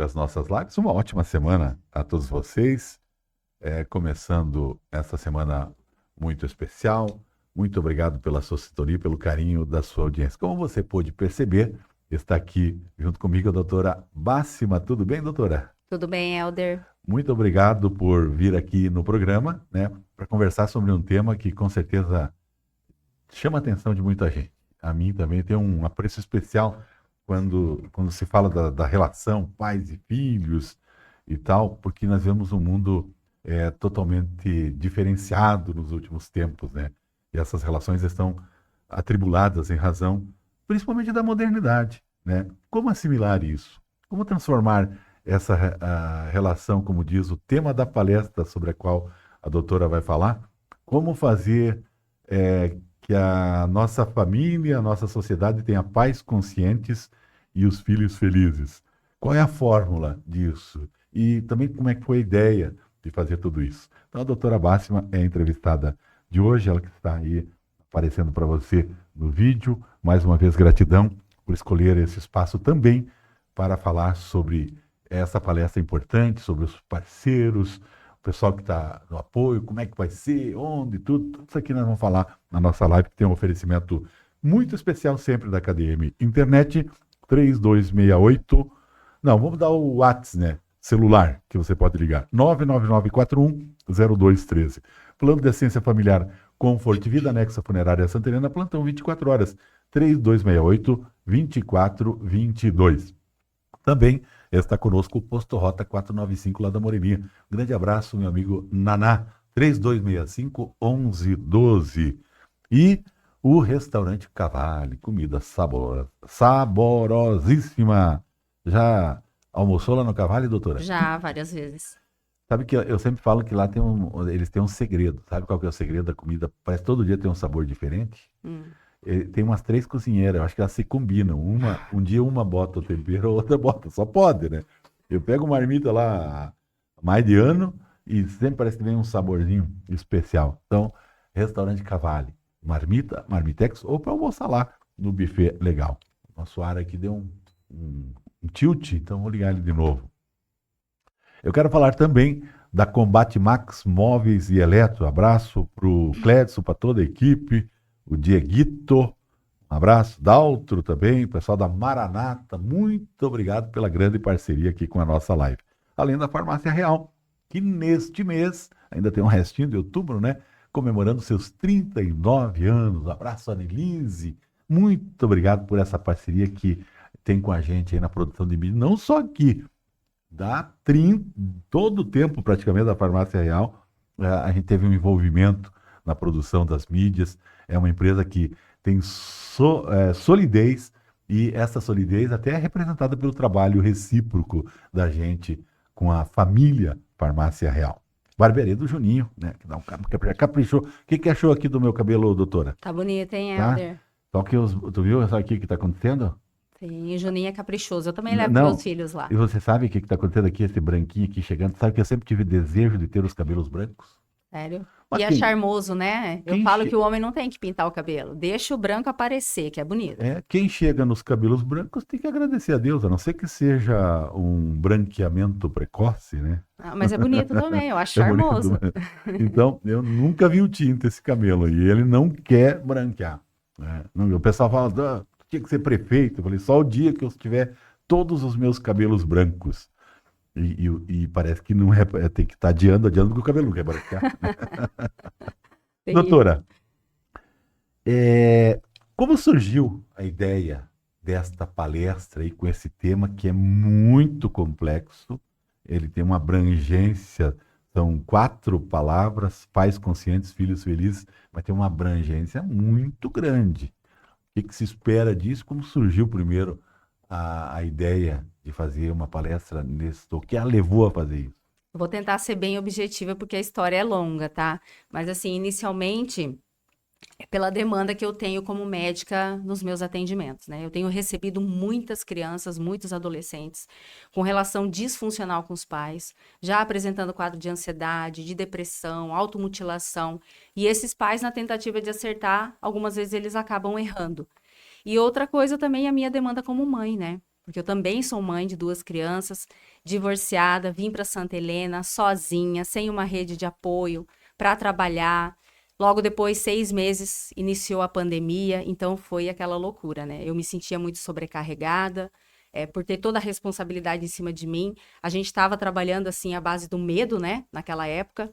as nossas lives. Uma ótima semana a todos vocês. Começando essa semana muito especial. Muito obrigado pela sua sintonia, pelo carinho da sua audiência. Como você pôde perceber, está aqui junto comigo a doutora Bássima. Tudo bem, doutora? Tudo bem, Helder? Muito obrigado por vir aqui no programa, né, para conversar sobre um tema que com certeza chama a atenção de muita gente. A mim também tem um apreço especial quando se fala da relação pais e filhos e tal, porque nós vemos um mundo totalmente diferenciado nos últimos tempos, né? E essas relações estão atribuladas em razão, principalmente da modernidade, né? Como assimilar isso? Como transformar essa relação, como diz o tema da palestra sobre a qual a doutora vai falar, como fazer que a nossa família, a nossa sociedade tenha pais conscientes e os filhos felizes. Qual é a fórmula disso? E também como é que foi a ideia de fazer tudo isso? Então, a doutora Bássima é a entrevistada de hoje, ela que está aí aparecendo para você no vídeo. Mais uma vez, gratidão por escolher esse espaço também para falar sobre essa palestra importante, sobre os parceiros, o pessoal que está no apoio, como é que vai ser, onde, tudo isso aqui nós vamos falar na nossa live, que tem um oferecimento muito especial sempre da KDM Internet, 3268, não, vamos dar o WhatsApp, né, celular, que você pode ligar, 999410213. Plano de Assistência Familiar Comfort Vida Anexa Funerária Santa Helena, plantão 24 horas, 3268-2422. Também está conosco o Posto Rota 495 lá da Moreninha. Um grande abraço, meu amigo Naná, 3265-1112. E o Restaurante Cavalli, comida saborosíssima. Já almoçou lá no Cavalli, doutora? Já, várias vezes. Sabe que eu sempre falo que lá eles têm um segredo. Sabe qual que é o segredo da comida? Parece que todo dia tem um sabor diferente. Hum. Tem umas 3 cozinheiras, eu acho que elas se combinam. Um dia uma bota o tempero, a outra bota. Só pode, né? Eu pego uma marmita lá há mais de ano e sempre parece que vem um saborzinho especial. Então, restaurante Cavalli, marmita, marmitex, ou para almoçar lá no buffet legal. Nosso ar aqui deu um tilt, então vou ligar ele de novo. Eu quero falar também da Combate Max Móveis e Eletro. Abraço para o Clédson, para toda a equipe, o Dieguito, um abraço, Daltro também, pessoal da Maranata, muito obrigado pela grande parceria aqui com a nossa live. Além da Farmácia Real, que neste mês, ainda tem um restinho de outubro, né? Comemorando seus 39 anos. Um abraço, Anelise. Muito obrigado por essa parceria que tem com a gente aí na produção de mídia, não só aqui, todo o tempo praticamente da Farmácia Real, a gente teve um envolvimento na produção das mídias. É uma empresa que tem solidez, e essa solidez até é representada pelo trabalho recíproco da gente com a família Farmácia Real. Barbearia do Juninho, né? Que dá um caprichou. O que achou aqui do meu cabelo, doutora? Tá bonito, hein, Tá? Helder? Só que tu viu isso aqui que está acontecendo? Sim, o Juninho é caprichoso. Eu também levo meus Não. filhos E lá. você sabe o que está acontecendo aqui, esse branquinho aqui chegando? Sabe que eu sempre tive desejo de ter os cabelos brancos? Sério? Mas E é charmoso, né? Eu quem, falo che- que o homem não tem que pintar o cabelo. Deixa o branco aparecer, que é bonito. quem chega nos cabelos brancos tem que agradecer a Deus, a não ser que seja um branqueamento precoce, né? Ah, mas é bonito também, eu acho É bonito. charmoso. Então, eu nunca vi o tinta esse cabelo e ele não quer branquear, né? O pessoal fala, tinha que ser prefeito. Eu falei, só o dia que eu tiver todos os meus cabelos brancos. E parece que não tem que estar adiando, porque o cabelo não quer branquear. Tem. Doutora, como surgiu a ideia desta palestra aí com esse tema que é muito complexo? Ele tem uma abrangência, são 4 palavras: pais conscientes, filhos felizes, mas tem uma abrangência muito grande. O que se espera disso? Como surgiu primeiro a ideia de fazer uma palestra nesse, o que a levou a fazer isso? Eu vou tentar ser bem objetiva porque a história é longa, tá? Mas assim, inicialmente é pela demanda que eu tenho como médica nos meus atendimentos, né? Eu tenho recebido muitas crianças, muitos adolescentes com relação disfuncional com os pais, já apresentando quadro de ansiedade, de depressão, automutilação, e esses pais, na tentativa de acertar, algumas vezes eles acabam errando. E outra coisa também é a minha demanda como mãe, né? porque eu também sou mãe de 2 crianças, divorciada, vim para Santa Helena sozinha, sem uma rede de apoio para trabalhar. Logo depois, 6 meses, iniciou a pandemia, então foi aquela loucura, né? Eu me sentia muito sobrecarregada, por ter toda a responsabilidade em cima de mim. A gente estava trabalhando, assim, à base do medo, né? Naquela época.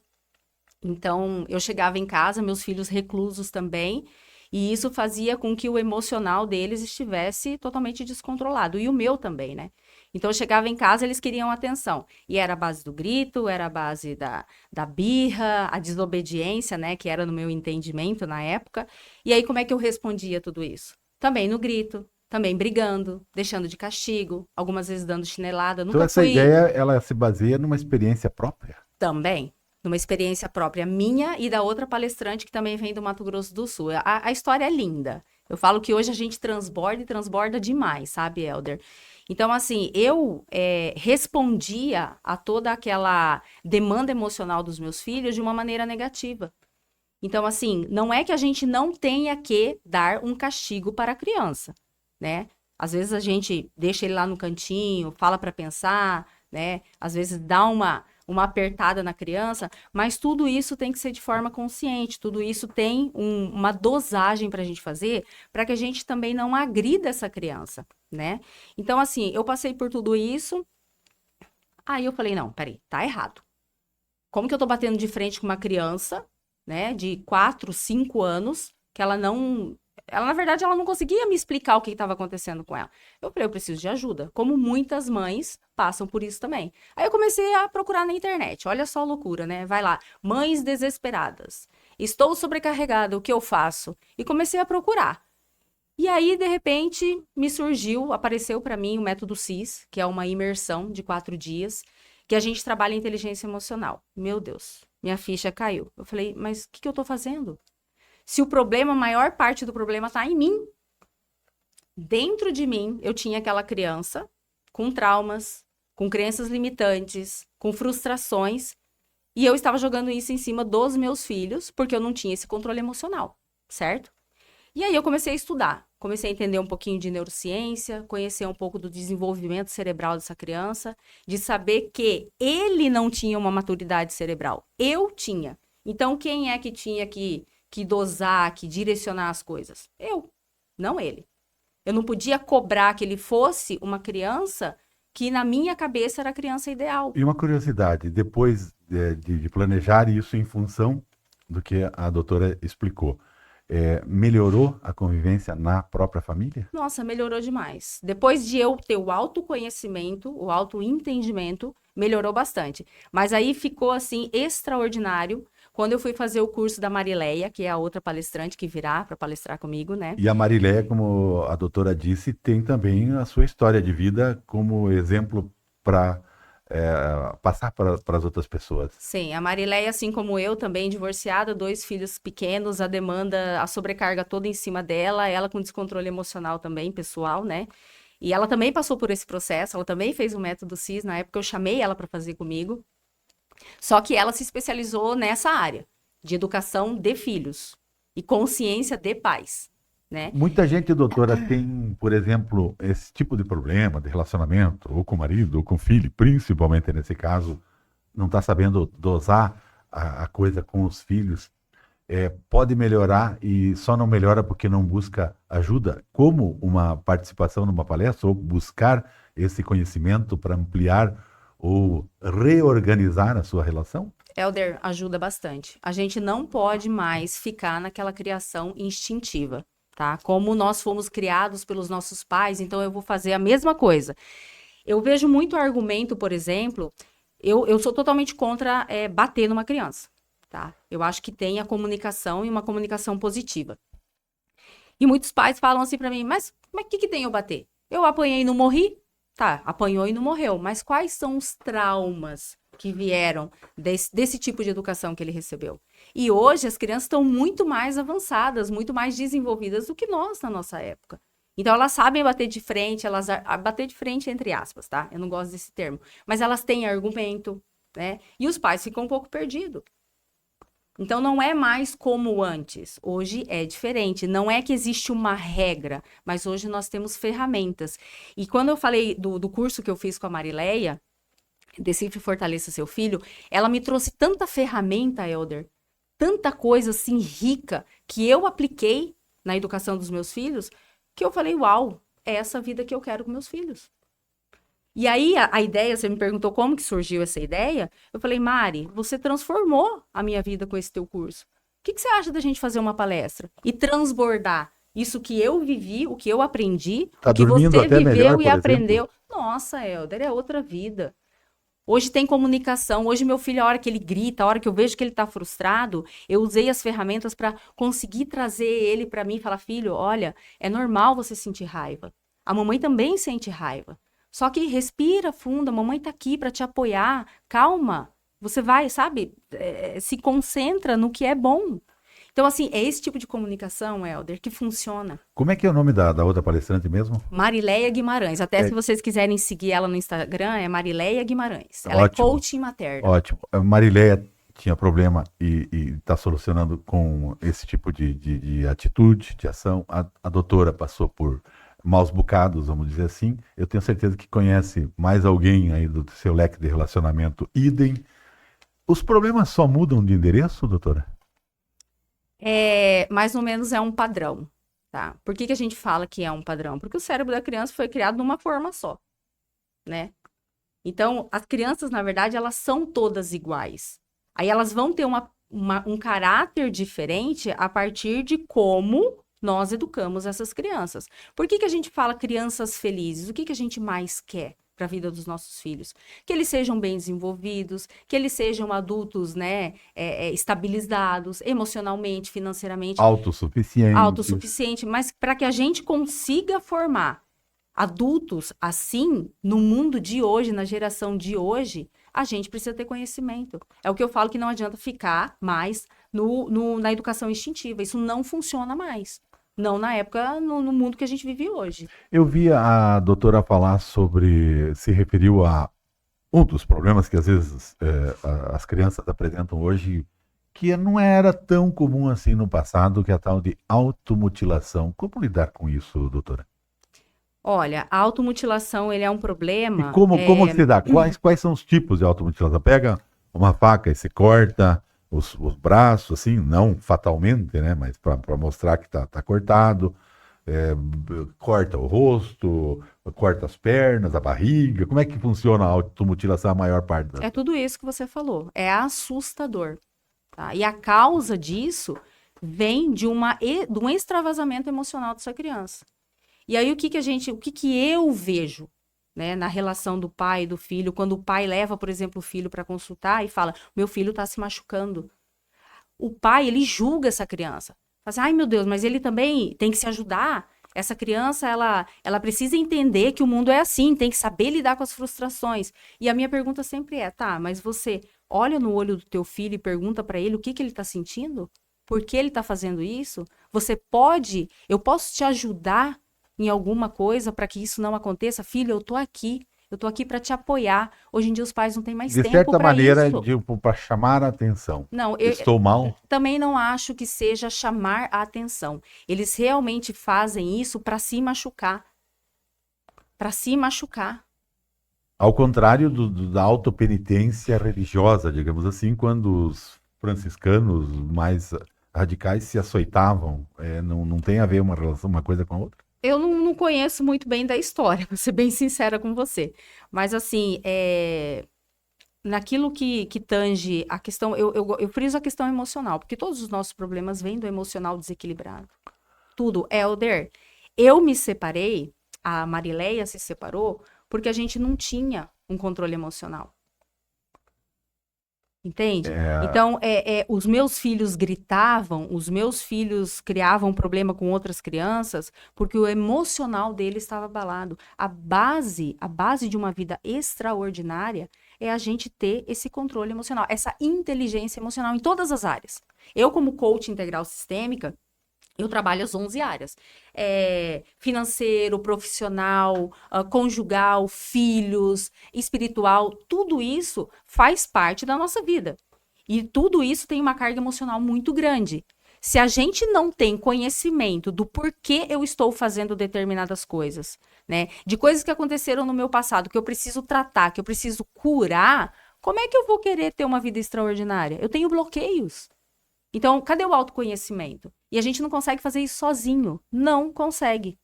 Então, eu chegava em casa, meus filhos reclusos também, e isso fazia com que o emocional deles estivesse totalmente descontrolado, e o meu também, né? Então, eu chegava em casa, eles queriam atenção, e era a base do grito, era a base da birra, a desobediência, né, que era no meu entendimento na época. E aí, como é que eu respondia tudo isso? Também no grito, também brigando, deixando de castigo, algumas vezes dando chinelada, Então nunca essa fui... ideia, ela se baseia numa experiência própria? Também, numa experiência própria minha e da outra palestrante que também vem do Mato Grosso do Sul. A história é linda. Eu falo que hoje a gente transborda e transborda demais, sabe, Elder? Então, assim, eu respondia a toda aquela demanda emocional dos meus filhos de uma maneira negativa. Então, assim, não é que a gente não tenha que dar um castigo para a criança, né? Às vezes a gente deixa ele lá no cantinho, fala para pensar, né? Às vezes dá uma apertada na criança, mas tudo isso tem que ser de forma consciente, tudo isso tem uma dosagem para a gente fazer, para que a gente também não agrida essa criança, né? Então, assim, eu passei por tudo isso, aí eu falei, não, peraí, tá errado. Como que eu tô batendo de frente com uma criança, né, de 4, 5 anos, que ela não... Ela, na verdade, ela não conseguia me explicar o que estava acontecendo com ela. Eu falei, eu preciso de ajuda. Como muitas mães passam por isso também. Aí eu comecei a procurar na internet. Olha só a loucura, né? Vai lá, mães desesperadas. Estou sobrecarregada, o que eu faço? E comecei a procurar. E aí, de repente, apareceu para mim o método CIS, que é uma imersão de 4 dias, que a gente trabalha inteligência emocional. Meu Deus, minha ficha caiu. Eu falei, mas o que eu tô fazendo? Se o problema, a maior parte do problema tá em mim. Dentro de mim, eu tinha aquela criança com traumas, com crenças limitantes, com frustrações, e eu estava jogando isso em cima dos meus filhos, porque eu não tinha esse controle emocional, certo? E aí eu comecei a estudar, comecei a entender um pouquinho de neurociência, conhecer um pouco do desenvolvimento cerebral dessa criança, de saber que ele não tinha uma maturidade cerebral, eu tinha. Então, quem é que tinha que dosar, que direcionar as coisas? Eu, não ele. Eu não podia cobrar que ele fosse uma criança que na minha cabeça era a criança ideal. E uma curiosidade, depois de planejar isso em função do que a doutora explicou, melhorou a convivência na própria família? Nossa, melhorou demais. Depois de eu ter o autoconhecimento, o autoentendimento, melhorou bastante. Mas aí ficou, assim, extraordinário quando eu fui fazer o curso da Marileia, que é a outra palestrante que virá para palestrar comigo, né? E a Marileia, como a doutora disse, tem também a sua história de vida como exemplo para passar para as outras pessoas. Sim, a Marileia, assim como eu, também divorciada, 2 filhos pequenos, a demanda, a sobrecarga toda em cima dela, ela com descontrole emocional também, pessoal, né? E ela também passou por esse processo, ela também fez o método CIS, na época eu chamei ela para fazer comigo. Só que ela se especializou nessa área de educação de filhos e consciência de pais, né? Muita gente, doutora, tem, por exemplo, esse tipo de problema de relacionamento, ou com o marido, ou com o filho, principalmente nesse caso, não está sabendo dosar a coisa com os filhos. Pode melhorar e só não melhora porque não busca ajuda, como uma participação numa palestra, ou buscar esse conhecimento para ampliar ou reorganizar a sua relação? Elder, ajuda bastante. A gente não pode mais ficar naquela criação instintiva, tá? Como nós fomos criados pelos nossos pais, então eu vou fazer a mesma coisa. Eu vejo muito argumento, por exemplo, eu sou totalmente contra bater numa criança, tá? Eu acho que tem a comunicação e uma comunicação positiva. E muitos pais falam assim pra mim, mas o que tem eu bater? Eu apanhei e não morri? Tá, apanhou e não morreu, mas quais são os traumas que vieram desse tipo de educação que ele recebeu? E hoje as crianças estão muito mais avançadas, muito mais desenvolvidas do que nós na nossa época. Então elas sabem bater de frente, bater de frente entre aspas, tá? Eu não gosto desse termo, mas elas têm argumento, né? E os pais ficam um pouco perdidos. Então, não é mais como antes. Hoje é diferente. Não é que existe uma regra, mas hoje nós temos ferramentas. E quando eu falei do curso que eu fiz com a Marileia, Decifre e Fortaleça Seu Filho, ela me trouxe tanta ferramenta, Elder, tanta coisa assim rica, que eu apliquei na educação dos meus filhos, que eu falei, uau, é essa vida que eu quero com meus filhos. E aí, a ideia, você me perguntou como que surgiu essa ideia, eu falei, Mari, você transformou a minha vida com esse teu curso. O que você acha da gente fazer uma palestra e transbordar isso que eu vivi, o que eu aprendi, Tá o que dormindo você até viveu melhor, e por aprendeu? exemplo? Nossa, Helder, é outra vida. Hoje tem comunicação. Hoje meu filho, a hora que ele grita, a hora que eu vejo que ele tá frustrado, eu usei as ferramentas para conseguir trazer ele para mim e falar, filho, olha, é normal você sentir raiva. A mamãe também sente raiva. Só que respira fundo, a mamãe tá aqui para te apoiar. Calma. Você vai, sabe, se concentra no que é bom. Então, assim, é esse tipo de comunicação, Helder, que funciona. Como é que é o nome da outra palestrante mesmo? Marileia Guimarães. Até É, se vocês quiserem seguir ela no Instagram, é Marileia Guimarães. Ela é ótimo, coaching materna. ótimo. A Marileia tinha problema e está solucionando com esse tipo de atitude, de ação. A doutora passou por maus bocados, vamos dizer assim. Eu tenho certeza que conhece mais alguém aí do seu leque de relacionamento, idem. Os problemas só mudam de endereço, doutora? Mais ou menos é um padrão, tá? Por que que a gente fala que é um padrão? Porque o cérebro da criança foi criado numa forma só, né? Então, as crianças, na verdade, elas são todas iguais. Aí elas vão ter um caráter diferente a partir de como nós educamos essas crianças. Por que que a gente fala crianças felizes? O que que a gente mais quer para a vida dos nossos filhos? Que eles sejam bem desenvolvidos, que eles sejam adultos, né, estabilizados emocionalmente, financeiramente, Autossuficientes. autossuficiente, mas para que a gente consiga formar adultos assim, no mundo de hoje, na geração de hoje, a gente precisa ter conhecimento. É o que eu falo que não adianta ficar mais na educação instintiva. Isso não funciona mais. Não na época, no mundo que a gente vive hoje. Eu vi a doutora falar sobre, se referiu a um dos problemas que às vezes as crianças apresentam hoje, que não era tão comum assim no passado, que é a tal de automutilação. Como lidar com isso, doutora? Olha, a automutilação, ele é um E problema. como se dá? Quais são os tipos de automutilação? Pega uma faca e se corta os braços, assim, não fatalmente, né? Mas para mostrar que tá cortado. Corta o rosto, corta as pernas, a barriga. Como é que funciona a automutilação a maior parte das É vezes? tudo isso que você falou. É assustador. Tá? E a causa disso vem de um extravasamento emocional dessa criança. E aí o que que eu vejo, né, na relação do pai e do filho, quando o pai leva, por exemplo, o filho para consultar e fala: "Meu filho está se machucando". O pai, ele julga essa criança. Fala assim, ai meu Deus, mas ele também tem que se ajudar. Essa criança, ela precisa entender que o mundo é assim, tem que saber lidar com as frustrações. E a minha pergunta sempre é, tá, mas você olha no olho do teu filho e pergunta para ele o que que ele está sentindo? Por que ele está fazendo isso? Eu posso te ajudar em alguma coisa para que isso não aconteça? Filho, eu tô aqui para te apoiar. Hoje em dia os pais não têm mais De tempo certa para maneira, isso. para chamar a atenção. Não, Estou mal? também não acho que seja chamar a atenção. Eles realmente fazem isso para se machucar. Para se machucar. Ao contrário da autopenitência religiosa, digamos assim, quando os franciscanos mais radicais se açoitavam, não tem a ver uma relação, uma coisa com a outra? Eu não conheço muito bem da história, vou ser bem sincera com você. Mas, assim, naquilo que tange a questão, eu friso a questão emocional, porque todos os nossos problemas vêm do emocional desequilibrado. Tudo. Helder, eu me separei, a Marileia se separou, porque a gente não tinha um controle emocional. Entende? Então, os meus filhos gritavam, os meus filhos criavam problema com outras crianças, porque o emocional deles estava abalado. A base de uma vida extraordinária é a gente ter esse controle emocional, essa inteligência emocional em todas as áreas. Eu, como coach integral sistêmica, eu trabalho as 11 áreas. Financeiro, profissional, conjugal, filhos, espiritual, tudo isso faz parte da nossa vida. E tudo isso tem uma carga emocional muito grande. Se a gente não tem conhecimento do porquê eu estou fazendo determinadas coisas, né? De coisas que aconteceram no meu passado, que eu preciso tratar, que eu preciso curar, como é que eu vou querer ter uma vida extraordinária? Eu tenho bloqueios. Então, cadê o autoconhecimento? E a gente não consegue fazer isso sozinho. Não consegue.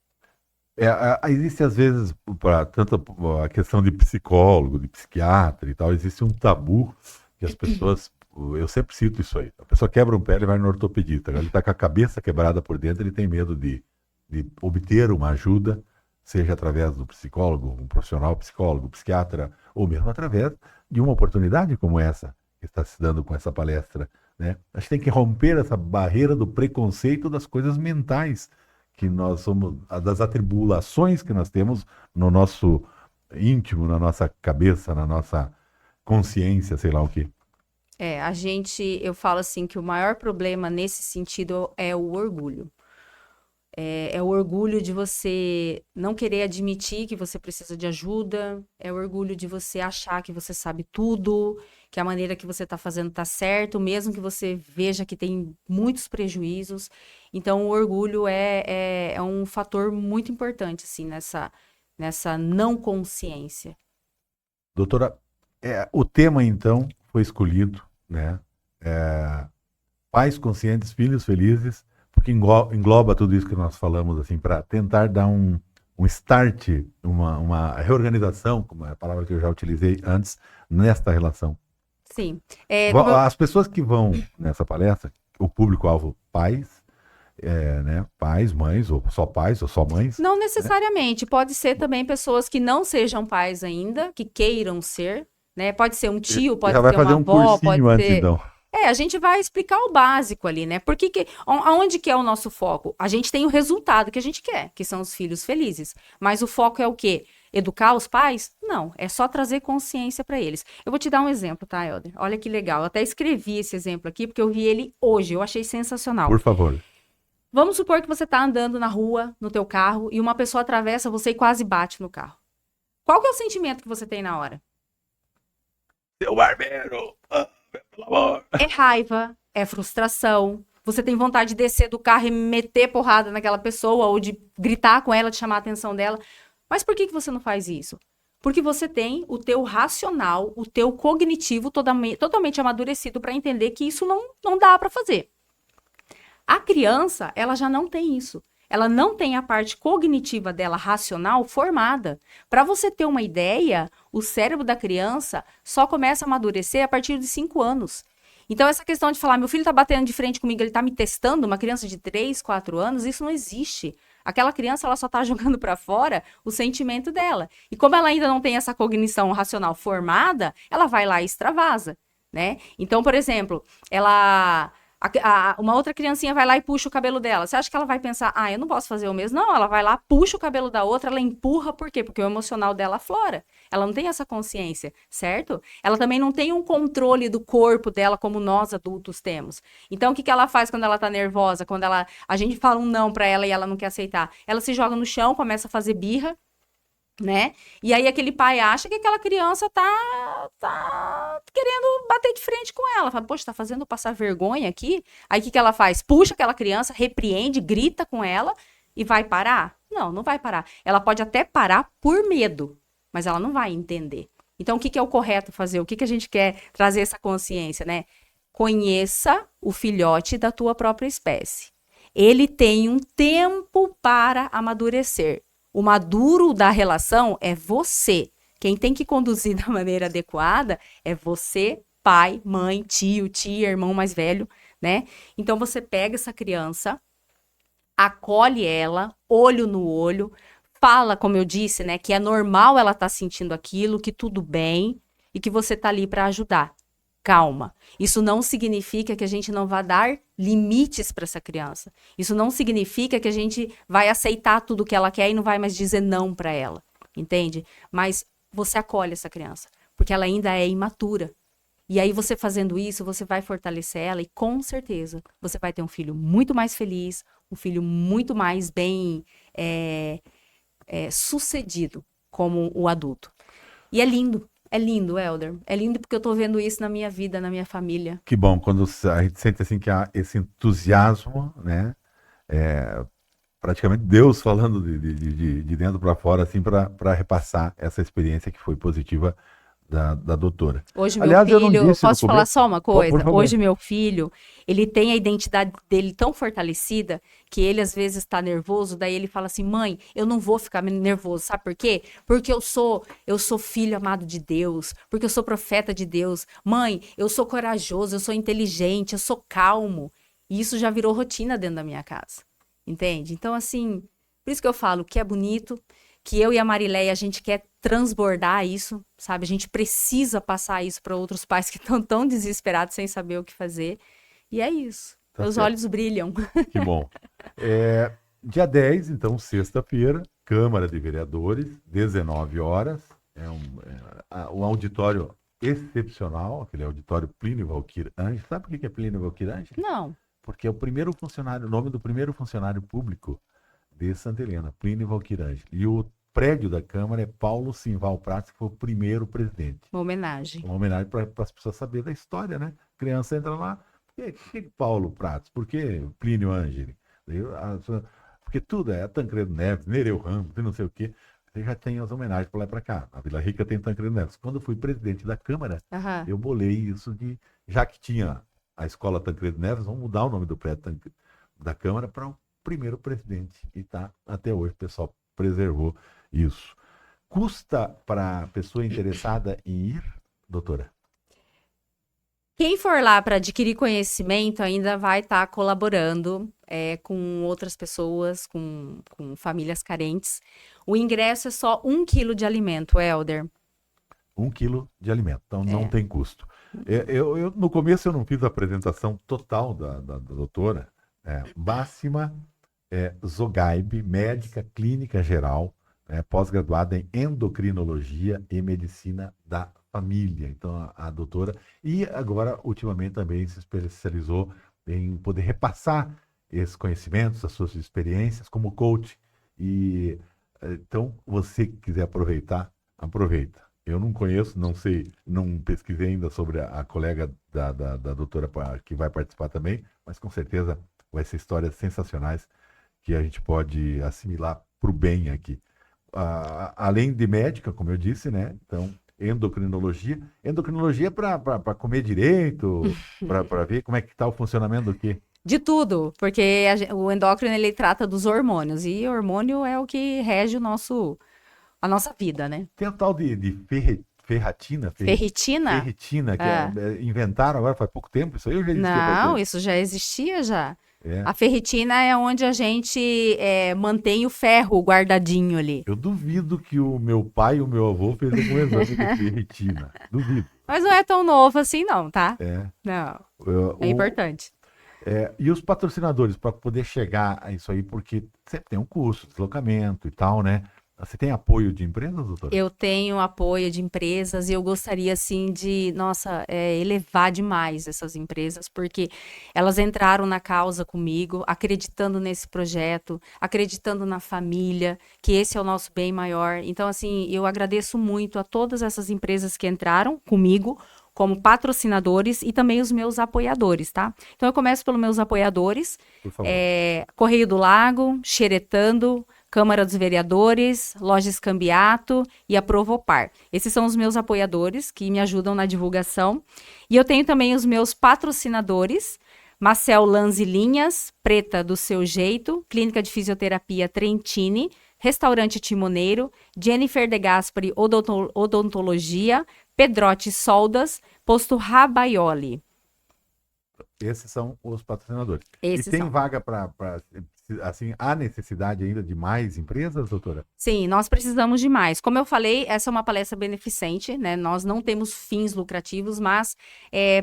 Existe às vezes, para tanto a questão de psicólogo, de psiquiatra e tal, existe um tabu que as pessoas, eu sempre cito isso aí, a pessoa quebra um pé e vai no ortopedista, ele está com a cabeça quebrada por dentro, ele tem medo de obter uma ajuda, seja através do psicólogo, um profissional psicólogo, psiquiatra, ou mesmo através de uma oportunidade como essa, que está se dando com essa palestra, né? A gente tem que romper essa barreira do preconceito das coisas mentais, que nós somos, das atribulações que nós temos no nosso íntimo, na nossa cabeça, na nossa consciência, sei lá o quê. Eu falo assim que o maior problema nesse sentido é o orgulho. É o orgulho de você não querer admitir que você precisa de ajuda, é o orgulho de você achar que você sabe tudo, que a maneira que você está fazendo está certo, mesmo que você veja que tem muitos prejuízos. Então, o orgulho é um fator muito importante, assim, nessa não consciência. Doutora, o tema então foi escolhido, né? É, pais conscientes, filhos felizes, porque engloba tudo isso que nós falamos, assim, para tentar dar um start, uma reorganização, como é a palavra que eu já utilizei antes, nesta relação. Sim. As pessoas que vão nessa palestra, o público-alvo pais, né? Pais, mães, ou só mães. Não Né? necessariamente. Pode ser também pessoas que não sejam pais ainda, que queiram ser, né? Pode ser um tio, pode Já vai ser fazer uma um avó, cursinho pode antes, ser. então. A gente vai explicar o básico ali, né? Aonde que é o nosso foco? A gente tem o resultado que a gente quer, que são os filhos felizes. Mas o foco é o quê? Educar os pais? Não, é só trazer consciência para eles. Eu vou te dar um exemplo, tá, Helder? Olha que legal. Eu até escrevi esse exemplo aqui porque eu vi ele hoje. Eu achei sensacional. Por favor. Vamos supor que você está andando na rua, no teu carro, e uma pessoa atravessa você e quase bate no carro. Qual que é o sentimento que você tem na hora? Seu barbeiro! Pelo amor! É raiva, é frustração. Você tem vontade de descer do carro e meter porrada naquela pessoa, ou de gritar com ela, de chamar a atenção dela. Mas por que você não faz isso? Porque você tem o teu racional, o teu cognitivo totalmente amadurecido para entender que isso não dá para fazer. A criança, ela já não tem isso. Ela não tem a parte cognitiva dela, racional, formada. Para você ter uma ideia, o cérebro da criança só começa a amadurecer a partir de 5 anos. Então, essa questão de falar, meu filho está batendo de frente comigo, ele está me testando, uma criança de 3, 4 anos, isso não existe. Aquela criança, ela só está jogando para fora o sentimento dela. E como ela ainda não tem essa cognição racional formada, ela vai lá e extravasa, né? Então, por exemplo, uma outra criancinha vai lá e puxa o cabelo dela. Você acha que ela vai pensar, eu não posso fazer o mesmo? Não, ela vai lá, puxa o cabelo da outra, ela empurra, por quê? Porque o emocional dela aflora. Ela não tem essa consciência, certo? Ela também não tem um controle do corpo dela como nós adultos temos. Então, o que ela faz quando ela tá nervosa? Quando a gente fala um não pra ela e ela não quer aceitar? Ela se joga no chão, começa a fazer birra, né? E aí aquele pai acha que aquela criança tá querendo bater de frente com ela. Fala, poxa, tá fazendo passar vergonha aqui? Aí o que ela faz? Puxa aquela criança, repreende, grita com ela e vai parar? Não vai parar. Ela pode até parar por medo, mas ela não vai entender. Então, o que é o correto fazer? O que a gente quer trazer essa consciência, né? Conheça o filhote da tua própria espécie. Ele tem um tempo para amadurecer. O maduro da relação é você. Quem tem que conduzir da maneira adequada é você, pai, mãe, tio, tia, irmão mais velho, né? Então você pega essa criança, acolhe ela, olho no olho, fala, como eu disse, né, que é normal ela estar sentindo aquilo, que tudo bem e que você tá ali para ajudar. Calma. Isso não significa que a gente não vai dar limites para essa criança. Isso não significa que a gente vai aceitar tudo que ela quer e não vai mais dizer não para ela, entende? Mas você acolhe essa criança, porque ela ainda é imatura. E aí você fazendo isso, você vai fortalecer ela e com certeza você vai ter um filho muito mais feliz, um filho muito mais bem sucedido como o adulto. E é lindo. É lindo, Helder. É lindo porque eu tô vendo isso na minha vida, na minha família. Que bom, quando a gente sente assim que há esse entusiasmo, né? É, praticamente Deus falando de dentro para fora, assim, para repassar essa experiência que foi positiva da doutora. Hoje meu Aliás, eu não filho, disse no posso te falar começo, só uma por coisa? favor. Hoje meu filho, ele tem a identidade dele tão fortalecida que ele às vezes está nervoso, daí ele fala assim: "Mãe, eu não vou ficar nervoso, sabe por quê? Porque eu sou filho amado de Deus, porque eu sou profeta de Deus. Mãe, eu sou corajoso, eu sou inteligente, eu sou calmo". E isso já virou rotina dentro da minha casa. Entende? Então assim, por isso que eu falo que é bonito, que eu e a Marileia, a gente quer transbordar isso, sabe? A gente precisa passar isso para outros pais que estão tão desesperados sem saber o que fazer. E é isso. Tá Meus certo. olhos brilham. Que bom. Dia 10, então, sexta-feira, Câmara de Vereadores, 19 horas. Um auditório excepcional, aquele auditório Plínio Valquir Ângelo. Sabe por que é Plínio Valquir Ângelo? Não. Porque é o primeiro funcionário, o nome do primeiro funcionário público de Santa Helena, Plínio Valquir Ângelo. E o prédio da Câmara é Paulo Simval Prats, que foi o primeiro presidente. Uma homenagem. Uma homenagem para as pessoas saberem da história, né? A criança entra lá, por que Paulo Prats? Por que Plínio Ângelo? Porque tudo é Tancredo Neves, Nereu Ramos e não sei o quê. Você já tem as homenagens para lá e para cá. A Vila Rica tem Tancredo Neves. Quando eu fui presidente da Câmara, Aham. eu bolei isso já que tinha a escola Tancredo Neves, vamos mudar o nome do prédio da Câmara para o primeiro presidente. E tá até hoje, o pessoal preservou isso. Custa para a pessoa interessada em ir, doutora? Quem for lá para adquirir conhecimento ainda vai estar colaborando com outras pessoas, com famílias carentes. O ingresso é só 1 quilo de alimento, Helder. 1 quilo de alimento, então não É. tem custo. No começo eu não fiz a apresentação total da doutora. Máxima Zogaib, médica clínica geral, pós-graduada em endocrinologia e medicina da família. Então, a doutora, e agora, ultimamente, também se especializou em poder repassar esses conhecimentos, as suas experiências como coach. Então, você que quiser aproveitar, aproveita. Eu não conheço, não sei, não pesquisei ainda sobre a colega da doutora que vai participar também, mas com certeza vai ser histórias sensacionais que a gente pode assimilar para o bem aqui. Além de médica, como eu disse, né? Então, endocrinologia. Endocrinologia é para comer direito, para ver como é que está o funcionamento do quê? De tudo, porque o endócrino ele trata dos hormônios e hormônio é o que rege a nossa vida, né? Tem o tal de ferritina, Ferritina? ferritina, que É. inventaram agora faz pouco tempo, isso aí eu já existia há pouco Não, tempo. isso já existia já. É. A ferritina é onde a gente mantém o ferro guardadinho ali. Eu duvido que o meu pai e o meu avô fez algum exame de ferritina. Duvido. Mas não é tão novo assim não, tá? É. Não, Eu- é o- importante. E os patrocinadores, para poder chegar a isso aí, porque sempre tem um custo, deslocamento e tal, né? Você tem apoio de empresas, doutora? Eu tenho apoio de empresas e eu gostaria, assim, de, nossa, elevar demais essas empresas, porque elas entraram na causa comigo, acreditando nesse projeto, acreditando na família, que esse é o nosso bem maior. Então, assim, eu agradeço muito a todas essas empresas que entraram comigo, como patrocinadores e também os meus apoiadores, tá? Então, eu começo pelos meus apoiadores, Por favor. Correio do Lago, Xeretando, Câmara dos Vereadores, Lojas Cambiato e a Provopar. Esses são os meus apoiadores que me ajudam na divulgação. E eu tenho também os meus patrocinadores, Marcel Lanzi Linhas, Preta do Seu Jeito, Clínica de Fisioterapia Trentini, Restaurante Timoneiro, Jennifer De Gaspari Odontologia, Pedrotti Soldas, Posto Rabaioli. Esses são os patrocinadores. Esses e tem são. vaga assim, há necessidade ainda de mais empresas, doutora? Sim, nós precisamos de mais. Como eu falei, essa é uma palestra beneficente, né? Nós não temos fins lucrativos, mas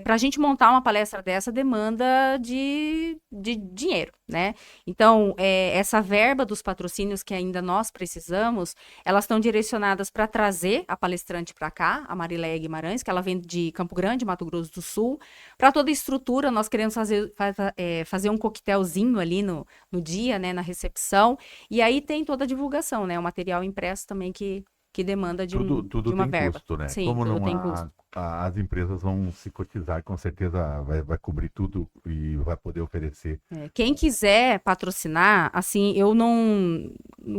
para a gente montar uma palestra dessa demanda de dinheiro, né? Então, essa verba dos patrocínios que ainda nós precisamos, elas estão direcionadas para trazer a palestrante para cá, a Marileia Guimarães, que ela vem de Campo Grande, Mato Grosso do Sul. Para toda a estrutura, nós queremos fazer um coquetelzinho ali no dia, né, na recepção, e aí tem toda a divulgação, né, o material impresso também que que demanda de Tudo uma tem verba. custo, né? Sim, Como tudo não tem custo. as empresas vão se cotizar, com certeza vai cobrir tudo e vai poder oferecer. Quem quiser patrocinar, assim, eu não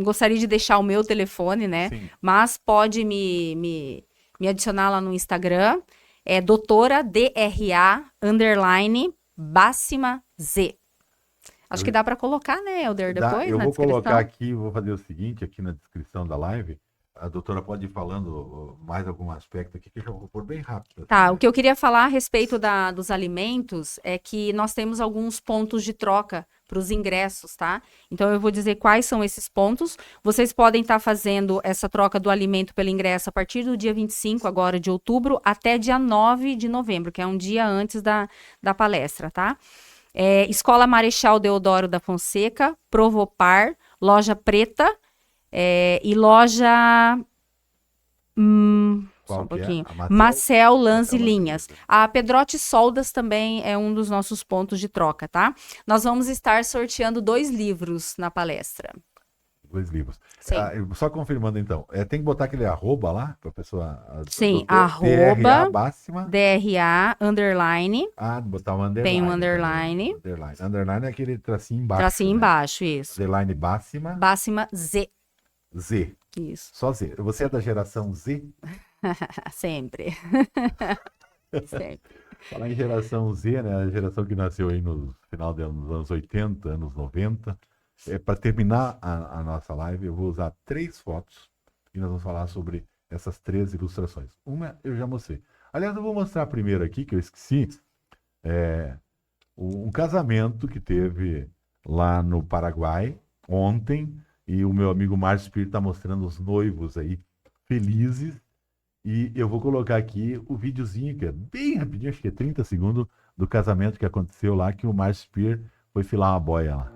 gostaria de deixar o meu telefone, né? Sim. Mas pode me adicionar lá no Instagram. É doutora DRA _ Bássima Z. Acho que dá para colocar, né, Elder, depois Eu na vou colocar descrição. aqui, vou fazer o seguinte, aqui na descrição da live, a doutora pode ir falando mais algum aspecto aqui, que eu já vou pôr bem rápido. Tá, Assim, o que eu queria falar a respeito dos alimentos é que nós temos alguns pontos de troca para os ingressos, tá? Então eu vou dizer quais são esses pontos. Vocês podem estar fazendo essa troca do alimento pelo ingresso a partir do dia 25, agora de outubro, até dia 9 de novembro, que é um dia antes da palestra, tá? Escola Marechal Deodoro da Fonseca, Provopar, Loja Preta e loja. Só qual um que é? pouquinho. A Marcel? Marcel, Lãs e Marcel Lanz e Linhas. Linhas. A Pedrote Soldas também é um dos nossos pontos de troca, tá? Nós vamos estar sorteando 2 livros na palestra. 2 livros. Sim. Só confirmando então, tem que botar aquele arroba lá para a pessoa. Sim, DRA Bássima. DRA _ Botar um underline. tem um também. underline. Underline é aquele tracinho embaixo. Tracinho né? embaixo, isso. Underline Bássima. Bássima Z. Z. Isso. Só Z. Você é da geração Z? Sempre. Sempre. Falar em geração Z, né? A geração que nasceu aí no final dos anos 80, anos 90. Para terminar a nossa live, eu vou usar 3 fotos e nós vamos falar sobre essas 3 ilustrações. Uma eu já mostrei. Aliás, eu vou mostrar primeiro aqui, que eu esqueci, um casamento que teve lá no Paraguai ontem, e o meu amigo Márcio Espírito está mostrando os noivos aí felizes. E eu vou colocar aqui o videozinho, que é bem rapidinho, acho que é 30 segundos, do casamento que aconteceu lá, que o Márcio Espírito foi filar uma boia lá.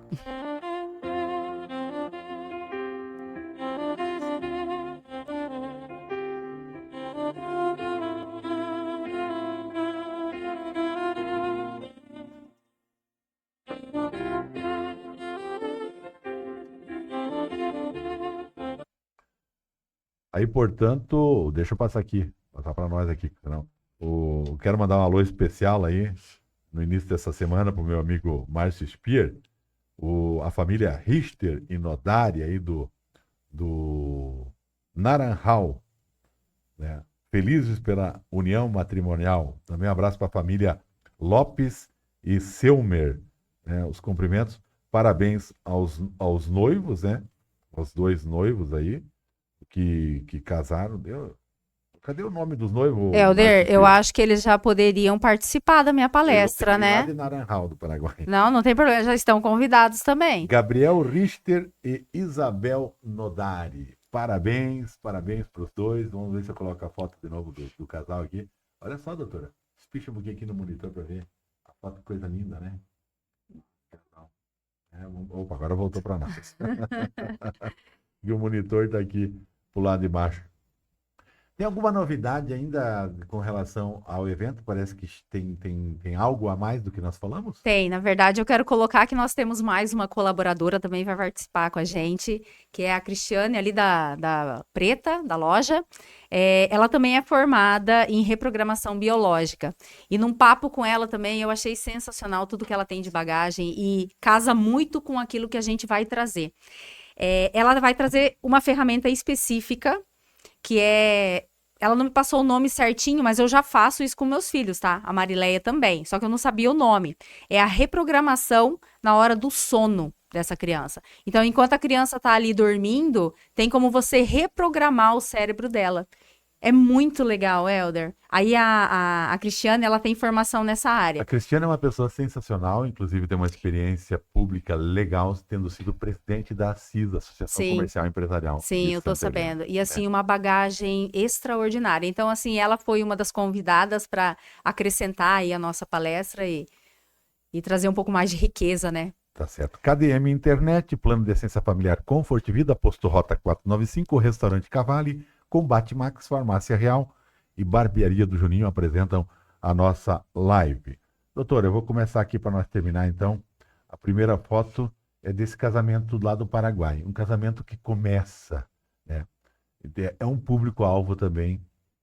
Aí, portanto, deixa eu passar para nós aqui, senão quero mandar um alô especial aí, no início dessa semana, para o meu amigo Márcio Spear, a família Richter e Nodari aí do Naranjal, né? Felizes pela união matrimonial. Também um abraço para a família Lopes e Selmer, né? Os cumprimentos, parabéns aos noivos, né? Aos 2 noivos aí, que casaram. Cadê o nome dos noivos? Helder, eu acho que eles já poderiam participar da minha palestra, né? Lá de Naranjal, do Paraguai. Não tem problema, já estão convidados também. Gabriel Richter e Isabel Nodari. Parabéns para os 2. Vamos ver se eu coloco a foto de novo do casal aqui. Olha só, doutora. Espicha um pouquinho aqui no monitor para ver. A foto, coisa linda, né? Opa, agora voltou para nós. E o monitor está aqui pro lado de baixo. Tem alguma novidade ainda com relação ao evento? Parece que tem algo a mais do que nós falamos? Tem, na verdade, eu quero colocar que nós temos mais uma colaboradora também vai participar com a gente, que é a Cristiane ali da Preta, da loja. Ela também é formada em reprogramação biológica. E num papo com ela também, eu achei sensacional tudo que ela tem de bagagem e casa muito com aquilo que a gente vai trazer. Ela vai trazer uma ferramenta específica, que ela não me passou o nome certinho, mas eu já faço isso com meus filhos, tá? A Marileia também, só que eu não sabia o nome. É a reprogramação na hora do sono dessa criança. Então, enquanto a criança tá ali dormindo, tem como você reprogramar o cérebro dela. É muito legal, Helder. Aí a Cristiane, ela tem formação nessa área. A Cristiane é uma pessoa sensacional, inclusive tem uma experiência pública legal, tendo sido presidente da ACIS, Associação Comercial e Empresarial. Sim, eu tô sabendo. E assim, uma bagagem extraordinária. Então, assim, ela foi uma das convidadas para acrescentar aí a nossa palestra e trazer um pouco mais de riqueza, né? Tá certo. KDM Internet, Plano de Essência Familiar Comfort Vida, Posto Rota 495, Restaurante Cavalli, Combate Max, Farmácia Real e Barbearia do Juninho apresentam a nossa live. Doutora, eu vou começar aqui para nós terminar, então. A primeira foto é desse casamento lá do Paraguai. Um casamento que começa, né? É um público-alvo também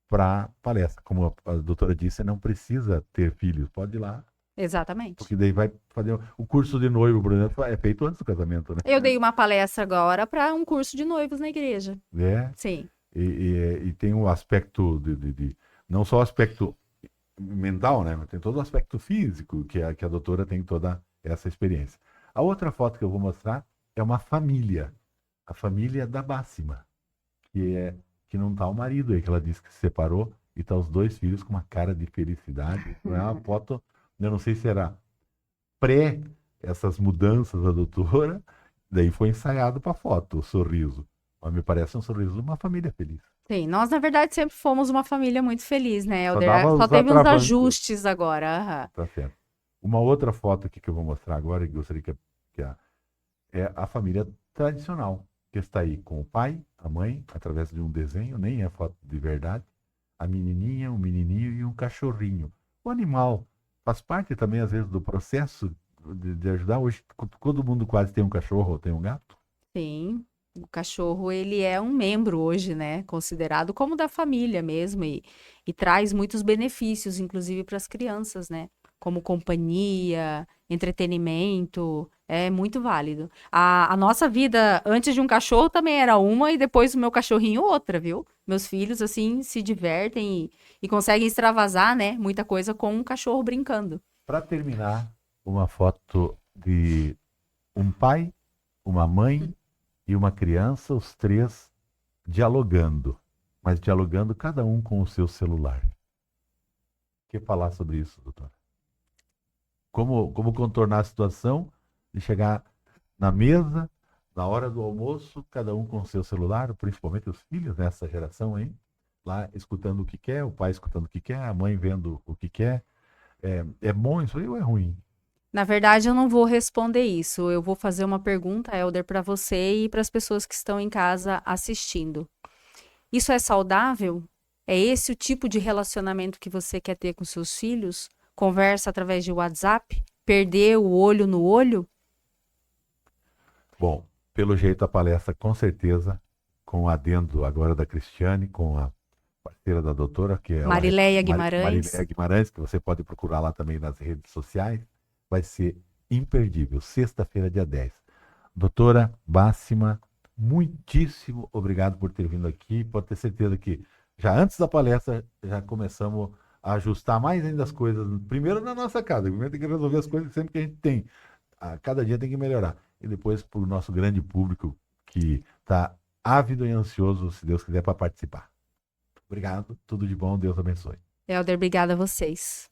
para palestra. Como a doutora disse, não precisa ter filhos, pode ir lá, Exatamente. porque daí vai fazer o curso de noivo, por exemplo, é feito antes do casamento, né? Eu dei uma palestra agora para um curso de noivos na igreja. É, Sim. e tem o aspecto não só o aspecto mental, né? Mas tem todo o aspecto físico que a doutora tem toda essa experiência. A outra foto que eu vou mostrar é uma família, a família da Bássima, que não tá o marido aí, que ela disse que se separou e tá os dois filhos com uma cara de felicidade. Não é uma foto, eu não sei se era pré essas mudanças da doutora, daí foi ensaiado para foto, o sorriso. Mas me parece um sorriso de uma família feliz. Sim, nós na verdade sempre fomos uma família muito feliz, né, Só Helder? dava Só os teve uns atravancos. ajustes agora. Aham. Tá certo. Uma outra foto aqui que eu vou mostrar agora, que gostaria é a família tradicional, que está aí com o pai, a mãe, através de um desenho, nem é foto de verdade, a menininha, o menininho e um cachorrinho. O animal faz parte também, às vezes, do processo de ajudar. Hoje, todo mundo quase tem um cachorro ou tem um gato. Sim, o cachorro ele é um membro hoje, né? Considerado como da família mesmo e traz muitos benefícios, inclusive para as crianças, né? Como companhia, entretenimento, é muito válido. A nossa vida antes de um cachorro também era uma e depois do meu cachorrinho outra, viu? Meus filhos, assim, se divertem e conseguem extravasar, né? Muita coisa com um cachorro brincando. Para terminar, uma foto de um pai, uma mãe e uma criança, os três dialogando, mas dialogando cada um com o seu celular. O que falar sobre isso, doutora? Como contornar a situação de chegar na mesa, na hora do almoço, cada um com o seu celular, principalmente os filhos nessa geração aí, lá escutando o que quer, o pai escutando o que quer, a mãe vendo o que quer. É bom isso aí ou é ruim? Na verdade, eu não vou responder isso. Eu vou fazer uma pergunta, Helder, para você e para as pessoas que estão em casa assistindo. Isso é saudável? É esse o tipo de relacionamento que você quer ter com seus filhos? Conversa através de WhatsApp? Perder o olho no olho? Bom, pelo jeito a palestra com certeza, com o adendo agora da Cristiane, com a parceira da doutora, que é Marileia Marileia Guimarães? Guimarães, que você pode procurar lá também nas redes sociais, vai ser imperdível. Sexta-feira, dia 10. Doutora Bássima, muitíssimo obrigado por ter vindo aqui. Pode ter certeza que já antes da palestra já começamos a ajustar mais ainda as coisas. Primeiro na nossa casa, primeiro tem que resolver as coisas sempre que a gente tem. A cada dia tem que melhorar. E depois para o nosso grande público que está ávido e ansioso, se Deus quiser, para participar. Obrigado, tudo de bom, Deus abençoe. Helder, obrigada a vocês.